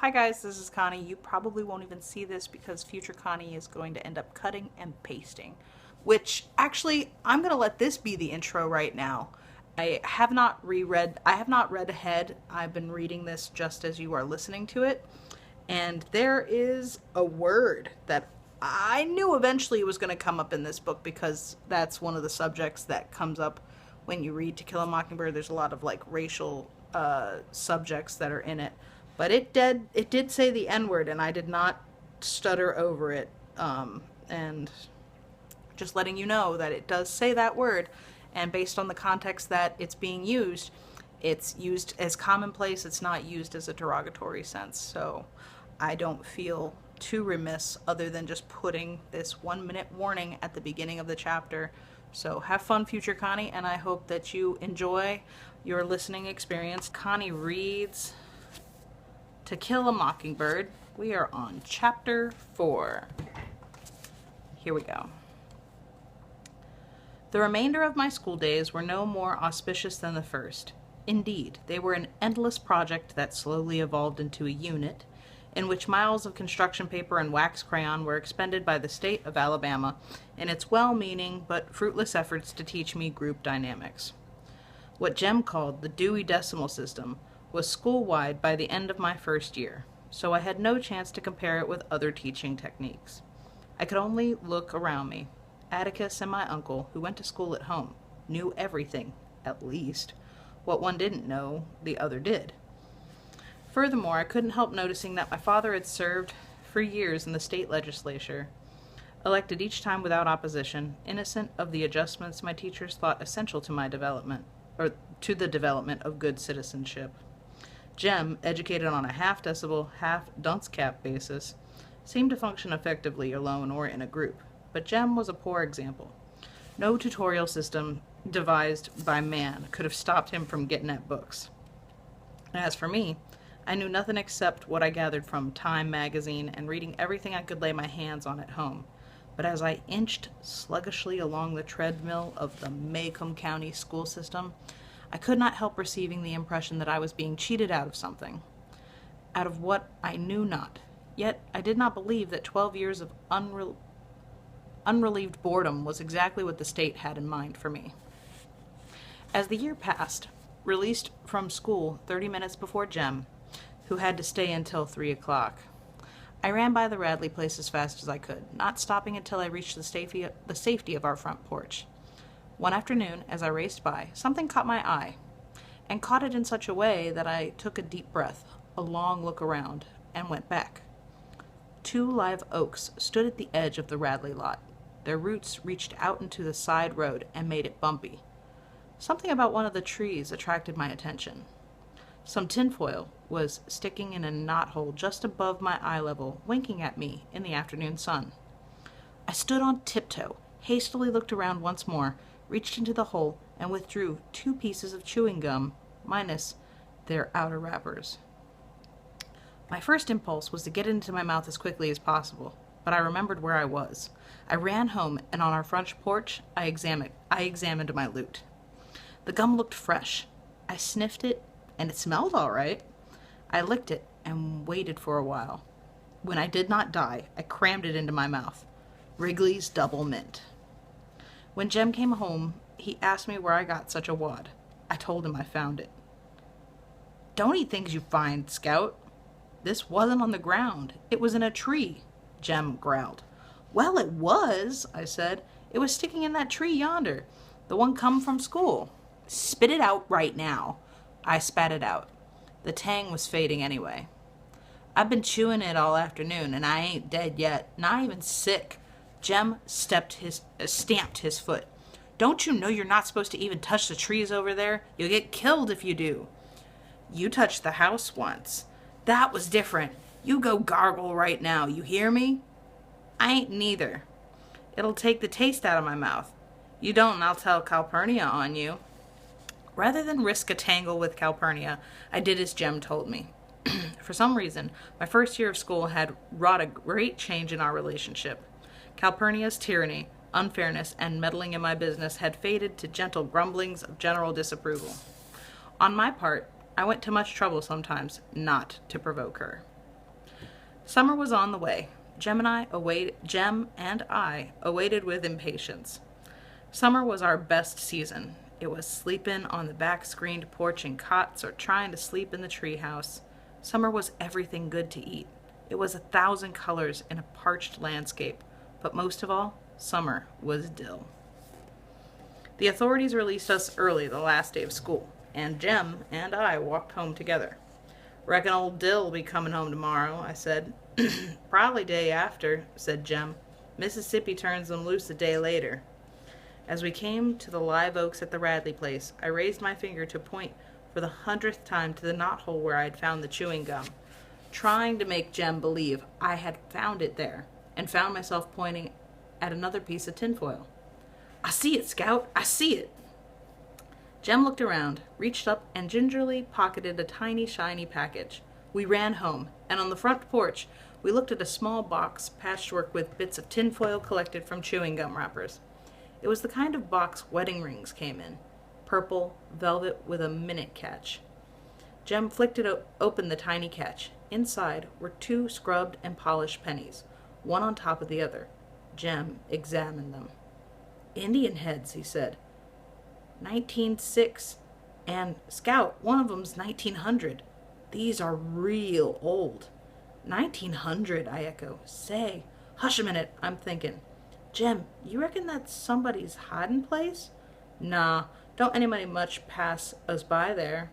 Hi guys, this is Connie. You probably won't even see this because future Connie is going to end up cutting and pasting. Which, actually, I'm going to let this be the intro right now. I have not read ahead. I've been reading this just as you are listening to it. And there is a word that I knew eventually was going to come up in this book because that's one of the subjects that comes up when you read To Kill a Mockingbird. There's a lot of like racial subjects that are in it. But it did say the N word, and I did not stutter over it. And just letting you know that it does say that word, and based on the context that it's used as commonplace. It's not used as a derogatory sense. So I don't feel too remiss other than just putting this 1 minute warning at the beginning of the chapter. So have fun, future Connie, and I hope that you enjoy your listening experience. Connie reads To Kill a Mockingbird. We are on chapter 4. Here we go. The remainder of my school days were no more auspicious than the first. Indeed, they were an endless project that slowly evolved into a unit, in which miles of construction paper and wax crayon were expended by the state of Alabama in its well-meaning but fruitless efforts to teach me group dynamics. What Jem called the Dewey Decimal System was school-wide by the end of my first year, so I had no chance to compare it with other teaching techniques. I could only look around me. Atticus and my uncle, who went to school at home, knew everything, at least. What one didn't know, the other did. Furthermore, I couldn't help noticing that my father had served for years in the state legislature, elected each time without opposition, innocent of the adjustments my teachers thought essential to my development, or to the development of good citizenship. Jem, educated on a half-decibel, half-dunce cap basis, seemed to function effectively alone or in a group, but Jem was a poor example. No tutorial system devised by man could have stopped him from getting at books. As for me, I knew nothing except what I gathered from Time magazine and reading everything I could lay my hands on at home. But as I inched sluggishly along the treadmill of the Macomb County school system, I could not help receiving the impression that I was being cheated out of something, out of what I knew not. Yet I did not believe that 12 years of unrelieved boredom was exactly what the state had in mind for me. As the year passed, released from school 30 minutes before Jem, who had to stay until 3 o'clock, I ran by the Radley place as fast as I could, not stopping until I reached the safety of our front porch. One afternoon, as I raced by, something caught my eye, and caught it in such a way that I took a deep breath, a long look around, and went back. 2 live oaks stood at the edge of the Radley lot. Their roots reached out into the side road and made it bumpy. Something about one of the trees attracted my attention. Some tinfoil was sticking in a knothole just above my eye level, winking at me in the afternoon sun. I stood on tiptoe, hastily looked around once more, reached into the hole, and withdrew 2 pieces of chewing gum, minus their outer wrappers. My first impulse was to get it into my mouth as quickly as possible, but I remembered where I was. I ran home, and on our front porch, I examined my loot. The gum looked fresh. I sniffed it, and it smelled all right. I licked it and waited for a while. When I did not die, I crammed it into my mouth. Wrigley's Double Mint. When Jem came home, he asked me where I got such a wad. I told him I found it. "Don't eat things you find, Scout." "This wasn't on the ground. It was in a tree," Jem growled. "Well, it was," I said. "It was sticking in that tree yonder, the one come from school." "Spit it out right now." I spat it out. The tang was fading anyway. "I've been chewing it all afternoon, and I ain't dead yet, not even sick." Jem stamped his foot. "Don't you know you're not supposed to even touch the trees over there? You'll get killed if you do." "You touched the house once. That was different. You go gargle right now, you hear me?" "I ain't neither. It'll take the taste out of my mouth. You don't, and I'll tell Calpurnia on you." Rather than risk a tangle with Calpurnia, I did as Jem told me. For some reason, my first year of school had wrought a great change in our relationship. Calpurnia's tyranny, unfairness, and meddling in my business had faded to gentle grumblings of general disapproval. On my part, I went to much trouble sometimes not to provoke her. Summer was on the way. Jem and I awaited with impatience. Summer was our best season. It was sleeping on the back screened porch in cots or trying to sleep in the treehouse. Summer was everything good to eat. It was 1,000 colors in a parched landscape. But most of all, summer was Dill. The authorities released us early the last day of school, and Jem and I walked home together. "Reckon old Dill will be coming home tomorrow," I said. "Probably day after," said Jem. "Mississippi turns them loose a day later." As we came to the live oaks at the Radley place, I raised my finger to point for the 100th time to the knothole where I had found the chewing gum, trying to make Jem believe I had found it there, and found myself pointing at another piece of tinfoil. "I see it, Scout! I see it!" Jem looked around, reached up, and gingerly pocketed a tiny, shiny package. We ran home, and on the front porch, we looked at a small box patchwork with bits of tinfoil collected from chewing gum wrappers. It was the kind of box wedding rings came in, purple, velvet with a minute catch. Jem flicked it open the tiny catch. Inside were 2 scrubbed and polished pennies, one on top of the other. Jem examined them. "Indian heads," he said. 1906, and Scout, one of them's 1900. These are real old. 1900, I echo. Say, hush a minute, I'm thinking. Jem, you reckon that's somebody's hiding place? Nah, don't anybody much pass us by there.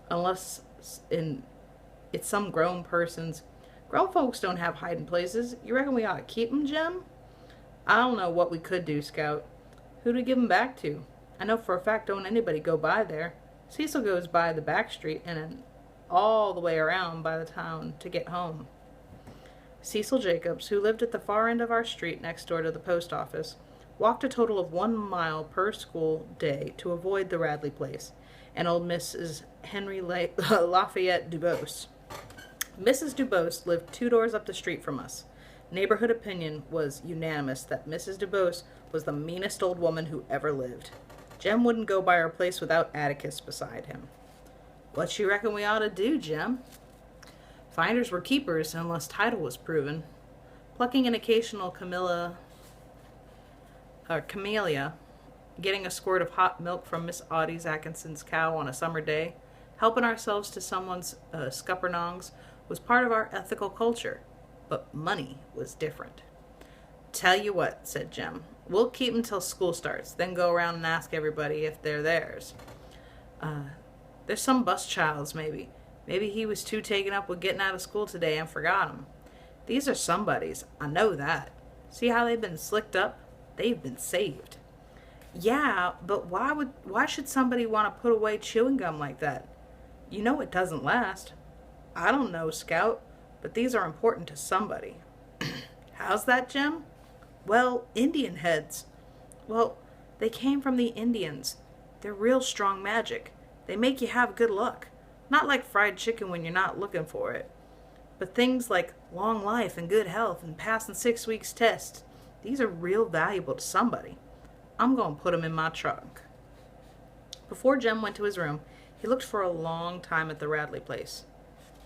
Unless it's some grown person's. Grown folks don't have hiding places. You reckon we ought to keep 'em, Jem? I don't know what we could do, Scout. Who to give 'em back to? I know for a fact don't anybody go by there. Cecil goes by the back street and then all the way around by the town to get home. Cecil Jacobs, who lived at the far end of our street next door to the post office, walked a total of 1 mile per school day to avoid the Radley place, and old Mrs. Henry Lafayette Dubose. Mrs. Dubose lived 2 doors up the street from us. Neighborhood opinion was unanimous that Mrs. Dubose was the meanest old woman who ever lived. Jem wouldn't go by her place without Atticus beside him. "What you reckon we ought to do, Jem?" Finders were keepers unless title was proven. Plucking an occasional camellia, getting a squirt of hot milk from Miss Audie Atkinson's cow on a summer day, helping ourselves to someone's scuppernongs was part of our ethical culture. But money was different. "Tell you what," said Jem, "we'll keep 'em till school starts, then go around and ask everybody if they're theirs. There's some bus child's, maybe. Maybe he was too taken up with getting out of school today and forgot 'em. These are somebody's, I know that. See how they've been slicked up? They've been saved." "Yeah, but why should somebody want to put away chewing gum like that? You know it doesn't last." "I don't know, Scout, but these are important to somebody." "How's that, Jem?" "Well, Indian heads. Well, they came from the Indians. They're real strong magic. They make you have good luck. Not like fried chicken when you're not looking for it. But things like long life and good health and passing 6 weeks test, these are real valuable to somebody. I'm going to put 'em in my trunk." Before Jem went to his room, he looked for a long time at the Radley place.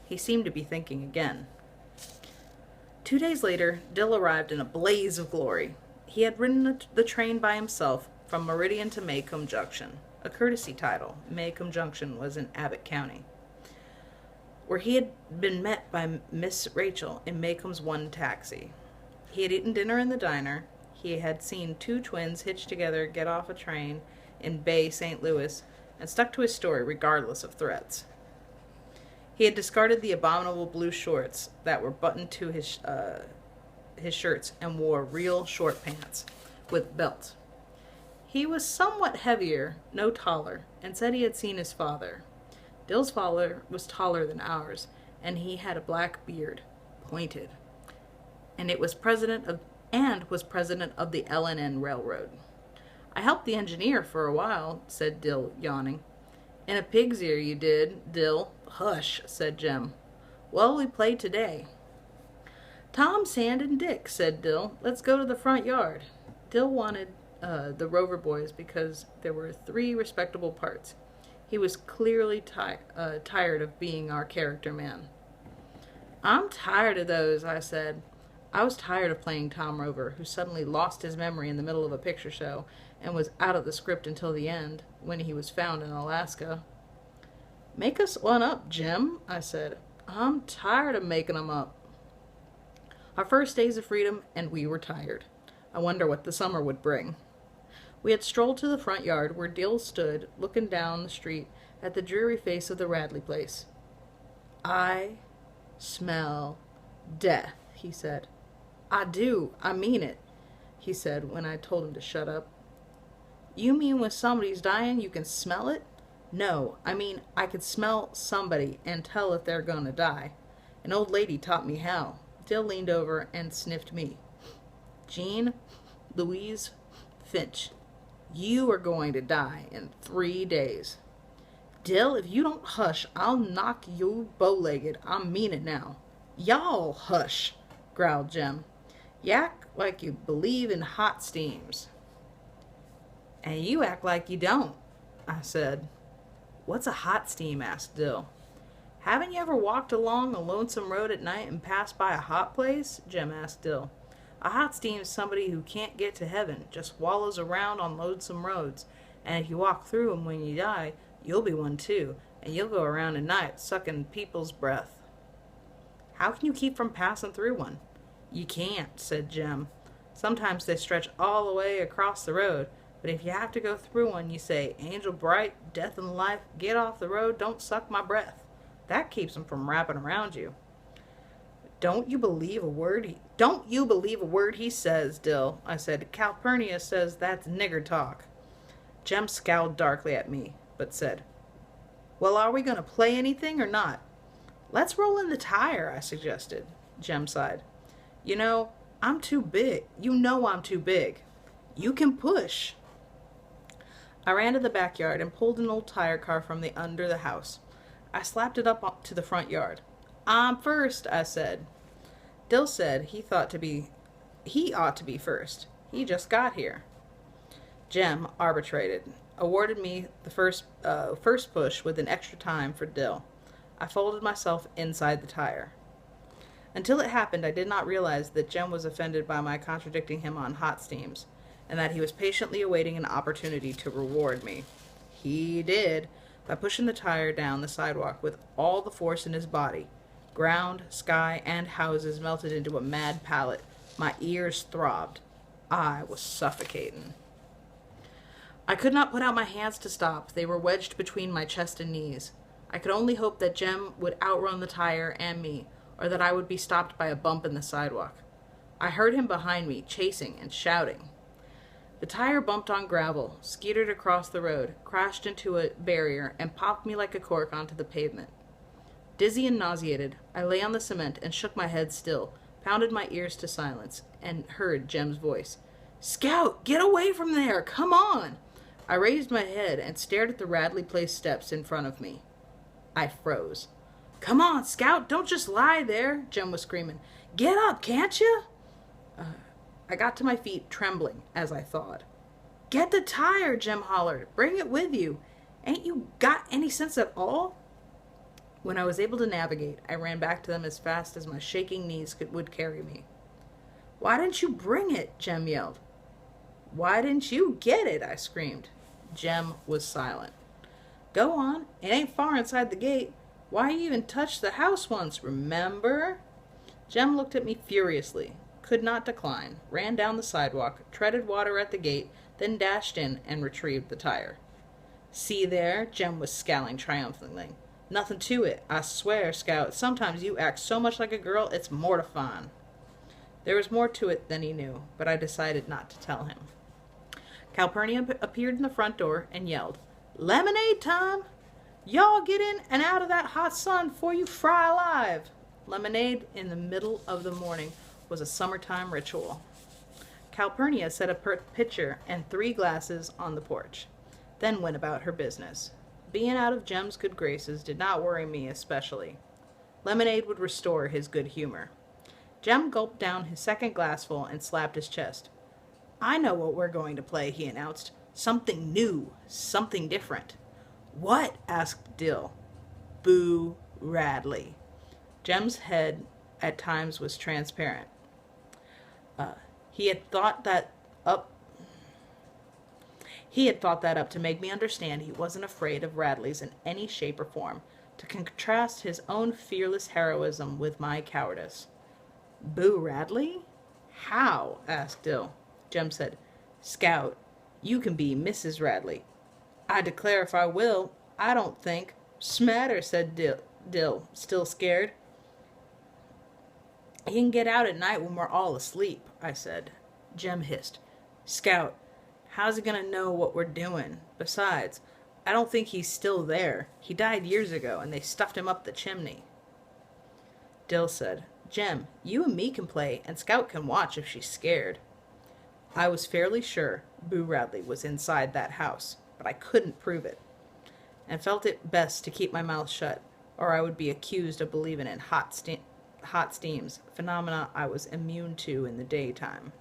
He seemed to be thinking again. 2 days later, Dill arrived in a blaze of glory. He had ridden the train by himself from Meridian to Maycomb Junction, a courtesy title. Maycomb Junction was in Abbott County, where he had been met by Miss Rachel in Maycomb's one taxi. He had eaten dinner in the diner. He had seen 2 twins hitched together get off a train in Bay, St. Louis, and stuck to his story regardless of threats. He had discarded the abominable blue shorts that were buttoned to his shirts and wore real short pants with belts. He was somewhat heavier, no taller, and said he had seen his father. Dill's father was taller than ours, and he had a black beard, pointed, and was president of the L&N Railroad. "I helped the engineer for a while," said Dill, yawning. "In a pig's ear you did, Dill." "Hush," said Jem. "Well, we played today." "Tom, Sand, and Dick," said Dill. "Let's go to the front yard." Dill wanted the Rover boys because there were 3 respectable parts. He was clearly tired of being our character man. I'm tired of those, I said. I was tired of playing Tom Rover, who suddenly lost his memory in the middle of a picture show and was out of the script until the end, when he was found in Alaska. Make us one up, Jim, I said. I'm tired of making 'em up. Our first days of freedom, and we were tired. I wonder what the summer would bring. We had strolled to the front yard where Dill stood, looking down the street at the dreary face of the Radley place. I smell death, he said. I do, I mean it, he said when I told him to shut up. You mean when somebody's dying you can smell it? No, I mean I could smell somebody and tell if they're gonna die. An old lady taught me how. Dill leaned over and sniffed me. Jean Louise Finch, you are going to die in 3 days. Dill, if you don't hush, I'll knock you bow-legged. I mean it now. Y'all hush, growled Jem. You act like you believe in hot steams. And you act like you don't, I said. What's a hot steam? Asked Dill. Haven't you ever walked along a lonesome road at night and passed by a hot place? Jem asked Dill. A hot steam is somebody who can't get to heaven, just wallows around on lonesome roads, and if you walk through them when you die, you'll be one too, and you'll go around at night sucking people's breath. How can you keep from passing through one? You can't, said Jem. Sometimes they stretch all the way across the road, but if you have to go through one, you say, Angel bright, death and life, get off the road, don't suck my breath. That keeps them from wrapping around you. Don't you believe a word he says, Dill, I said. Calpurnia says that's nigger talk. Jem scowled darkly at me, but said, Well, are we going to play anything or not? Let's roll in the tire, I suggested. Jem sighed. You know, I'm too big. You know I'm too big. You can push. I ran to the backyard and pulled an old tire car from under the house. I slapped it up to the front yard. I'm first, I said. Dill said he ought to be first. He just got here. Jem arbitrated, awarded me the first push with an extra time for Dill. I folded myself inside the tire. Until it happened, I did not realize that Jem was offended by my contradicting him on hot steams, and that he was patiently awaiting an opportunity to reward me. He did, by pushing the tire down the sidewalk with all the force in his body. Ground, sky, and houses melted into a mad pallet. My ears throbbed. I was suffocating. I could not put out my hands to stop. They were wedged between my chest and knees. I could only hope that Jem would outrun the tire and me, or that I would be stopped by a bump in the sidewalk. I heard him behind me, chasing and shouting. The tire bumped on gravel, skidded across the road, crashed into a barrier, and popped me like a cork onto the pavement. Dizzy and nauseated, I lay on the cement and shook my head still, pounded my ears to silence, and heard Jem's voice. Scout, get away from there! Come on! I raised my head and stared at the Radley Place steps in front of me. I froze. Come on, Scout, don't just lie there, Jem was screaming. Get up, can't you? I got to my feet, trembling, as I thought. Get the tire, Jem hollered. Bring it with you. Ain't you got any sense at all? When I was able to navigate, I ran back to them as fast as my shaking knees would carry me. Why didn't you bring it? Jem yelled. Why didn't you get it? I screamed. Jem was silent. Go on. It ain't far inside the gate. Why you even touched the house once, remember? Jem looked at me furiously, could not decline, ran down the sidewalk, treaded water at the gate, then dashed in and retrieved the tire. See there? Jem was scowling triumphantly. Nothing to it. I swear, Scout, sometimes you act so much like a girl, it's mortifying. There was more to it than he knew, but I decided not to tell him. Calpurnia appeared in the front door and yelled, Lemonade time! Y'all get in and out of that hot sun before you fry alive! Lemonade in the middle of the morning was a summertime ritual. Calpurnia set a pitcher and 3 glasses on the porch, then went about her business. Being out of Jem's good graces did not worry me especially. Lemonade would restore his good humor. Jem gulped down his second glassful and slapped his chest. I know what we're going to play, he announced. Something new, something different. What? Asked Dill. Boo Radley. Jem's head at times was transparent. He had thought that up. He had thought that up to make me understand he wasn't afraid of Radley's in any shape or form, to contrast his own fearless heroism with my cowardice. Boo Radley? How? Asked Dill. Jem said, Scout, you can be Mrs. Radley. I declare if I will, I don't think. Smatter, said Dill, still scared. He can get out at night when we're all asleep, I said. Jem hissed, Scout, how's he gonna know what we're doing? Besides, I don't think he's still there. He died years ago, and they stuffed him up the chimney. Dill said, Jem, you and me can play, and Scout can watch if she's scared. I was fairly sure Boo Radley was inside that house, but I couldn't prove it, and felt it best to keep my mouth shut, or I would be accused of believing in hot steams, phenomena I was immune to in the daytime.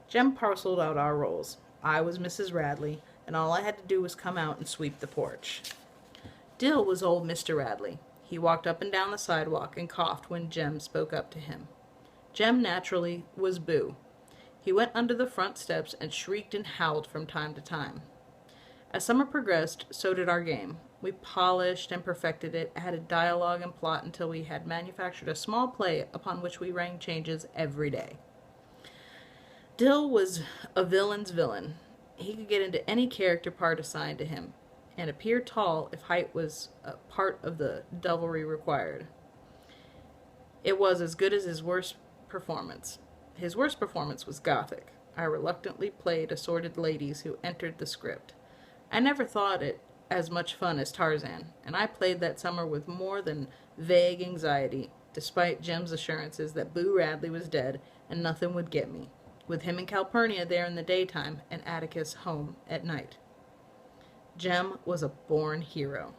Jem parceled out our roles. I was Mrs. Radley, and all I had to do was come out and sweep the porch. Dill was old Mr. Radley. He walked up and down the sidewalk and coughed when Jem spoke up to him. Jem, naturally, was Boo. He went under the front steps and shrieked and howled from time to time. As summer progressed, so did our game. We polished and perfected it, added dialogue and plot until we had manufactured a small play upon which we rang changes every day. Dill was a villain's villain. He could get into any character part assigned to him, and appear tall if height was a part of the devilry required. It was as good as his worst performance. His worst performance was Gothic. I reluctantly played assorted ladies who entered the script. I never thought it as much fun as Tarzan, and I played that summer with more than vague anxiety, despite Jem's assurances that Boo Radley was dead and nothing would get me, with him and Calpurnia there in the daytime and Atticus home at night. Jem was a born hero.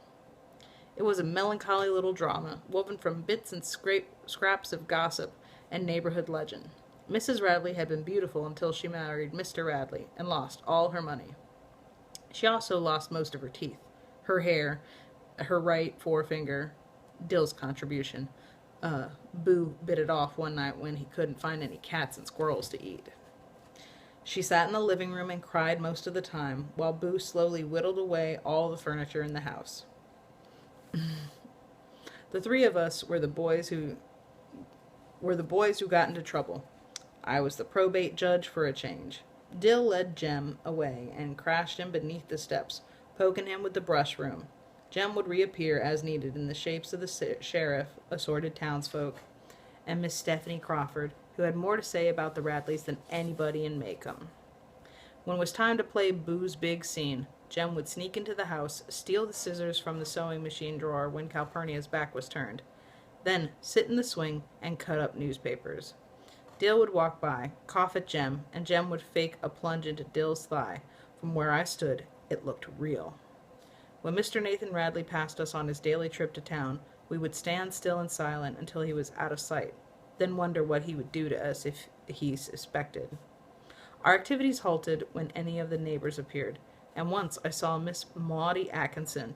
It was a melancholy little drama, woven from bits and scraps of gossip and neighborhood legend. Mrs. Radley had been beautiful until she married Mr. Radley and lost all her money. She also lost most of her teeth, her hair, her right forefinger, Dill's contribution. Boo bit it off one night when he couldn't find any cats and squirrels to eat. She sat in the living room and cried most of the time, while Boo slowly whittled away all the furniture in the house. The three of us were the boys who got into trouble. I was the probate judge for a change. Dill led Jem away and crashed him beneath the steps, poking him with the brush broom. Jem would reappear as needed in the shapes of the sheriff, assorted townsfolk, and Miss Stephanie Crawford, who had more to say about the Radleys than anybody in Maycomb. When it was time to play Boo's big scene, Jem would sneak into the house, steal the scissors from the sewing machine drawer when Calpurnia's back was turned, then sit in the swing and cut up newspapers. Dill would walk by, cough at Jem, and Jem would fake a plunge into Dill's thigh. From where I stood, it looked real. When Mr. Nathan Radley passed us on his daily trip to town, we would stand still and silent until he was out of sight, then wonder what he would do to us if he suspected. Our activities halted when any of the neighbors appeared, and once I saw Miss Maudie Atkinson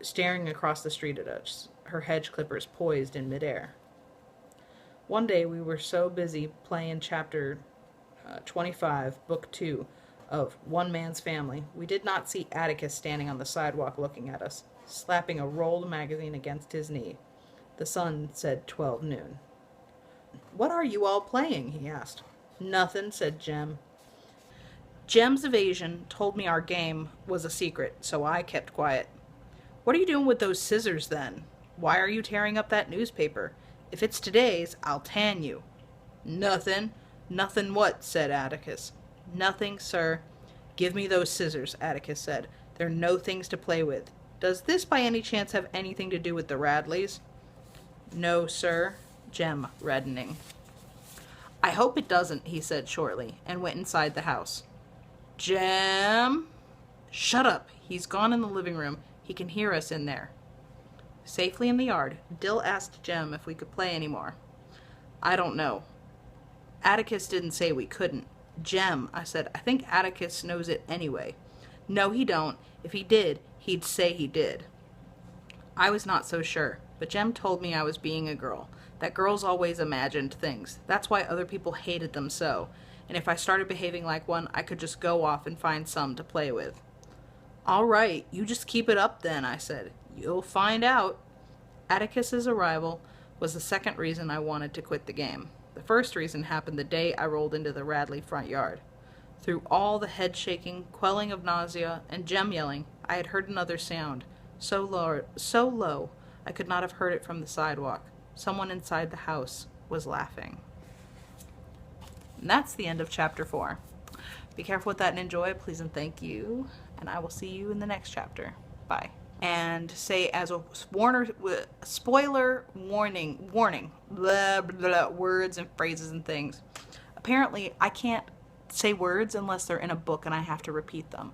staring across the street at us, her hedge clippers poised in midair. One day we were so busy playing chapter 25, book 2 of One Man's Family, we did not see Atticus standing on the sidewalk looking at us, slapping a rolled magazine against his knee. The sun said 12 noon. "What are you all playing?" he asked. "Nothing," said Jem. Jem's evasion told me our game was a secret, so I kept quiet. "What are you doing with those scissors, then? Why are you tearing up that newspaper? If it's today's, I'll tan you." "Nothing." "Nothing what?" said Atticus. "Nothing, sir." "Give me those scissors," Atticus said. "They're no things to play with. Does this by any chance have anything to do with the Radleys?" "No, sir." Jem reddening. "I hope it doesn't," he said shortly, and went inside the house. "Jem!" "Shut up. He's gone in the living room. He can hear us in there." Safely in the yard, Dill asked Jem if we could play any more. "I don't know. Atticus didn't say we couldn't." "Jem," I said, "I think Atticus knows it anyway." "No, he don't. If he did, he'd say he did." I was not so sure. But Jem told me I was being a girl, that girls always imagined things. That's why other people hated them so. And if I started behaving like one, I could just go off and find some to play with. All right, you just keep it up then, I said. You'll find out. Atticus's arrival was the second reason I wanted to quit the game. The first reason happened the day I rolled into the Radley front yard. Through all the head-shaking, quelling of nausea, and Jem yelling, I had heard another sound, so low, I could not have heard it from the sidewalk. Someone inside the house was laughing. And that's the end of chapter 4. Be careful with that and enjoy, please and thank you. And I will see you in the next chapter. Bye. And say as a spoiler warning, blah, blah, blah, words and phrases and things. Apparently, I can't say words unless they're in a book and I have to repeat them.